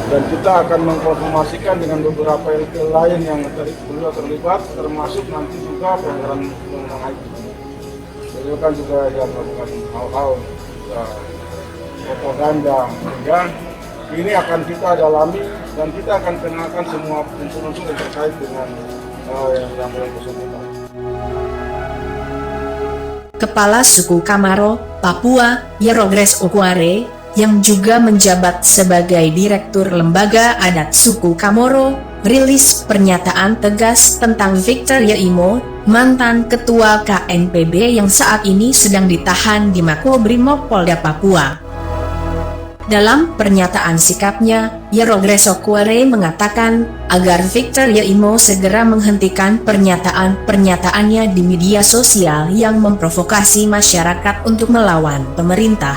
Dan kita akan mengkonfirmasikan dengan beberapa LP lain yang terlibat, termasuk nanti juga pelanggaran undang-undang IT. Beliau kan juga yang melakukan hal-hal propaganda, sehingga ini akan kita dalami dan kita akan kenakan semua unsur-unsur yang terkait dengan yang bersangkutan. Kepala Suku Kamaro, Papua, Yerogres Okware, yang juga menjabat sebagai Direktur Lembaga Adat Suku Kamoro, merilis pernyataan tegas tentang Victor Yeimo, mantan Ketua KNPB yang saat ini sedang ditahan di Makobrimob Polda Papua. Dalam pernyataan sikapnya, Yerogres Okware mengatakan agar Victor Yeimo segera menghentikan pernyataan-pernyataannya di media sosial yang memprovokasi masyarakat untuk melawan pemerintah,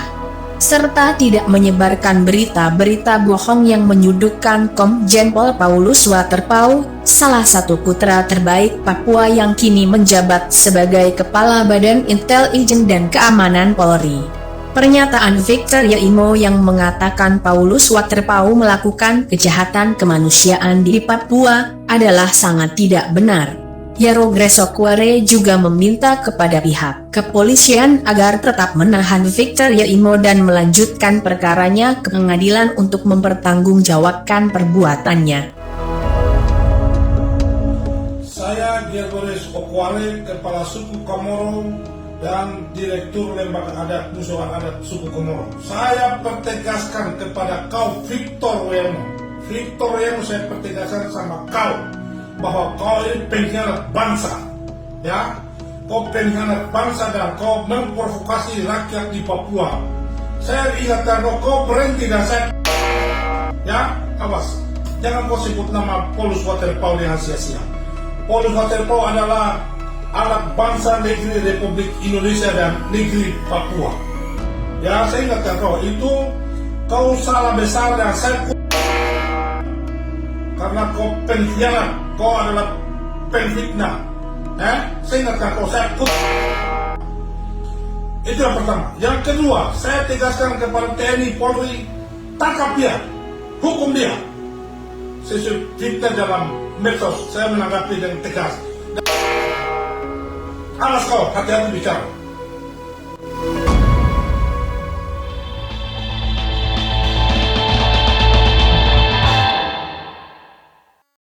serta tidak menyebarkan berita-berita bohong yang menyudutkan Komjen Pol Paulus Waterpauw, salah satu putra terbaik Papua yang kini menjabat sebagai Kepala Badan Intelijen dan Keamanan Polri. Pernyataan Victor Yeimo yang mengatakan Paulus Waterpauw melakukan kejahatan kemanusiaan di Papua adalah sangat tidak benar. Yerogres Okware juga meminta kepada pihak kepolisian agar tetap menahan Victor Yeimo dan melanjutkan perkaranya ke pengadilan untuk mempertanggungjawabkan perbuatannya. Saya Yerogres Okware, Kepala Suku Komoro dan Direktur Lembaga Adat Musyawarah Adat Suku Komoro. Saya pertegaskan kepada kau Victor Yeimo. Victor Yeimo, saya pertegaskan sama kau bahwa kau ini pengkhianat bangsa, ya. Kau pengkhianat bangsa dan kau memprovokasi rakyat di Papua. Saya ingatkan kau berhenti dan saya, ya, awas. Jangan kau sebut nama Paulus Waterpauw dengan sia-sia. Paulus Waterpauw adalah anak bangsa negeri Republik Indonesia dan negeri Papua. Ya, saya ingatkan kau, itu kau salah besar dan saya karena kau pengkhianat, kau adalah pengfitnah. Saya ingatkan kau, saya itu yang pertama. Yang kedua, saya tegaskan kepada TNI Polri, tangkap dia, hukum dia. Sesuai Twitter dalam medsos, saya menanggapi dengan tegas. Awas kau, hati-hati bicara.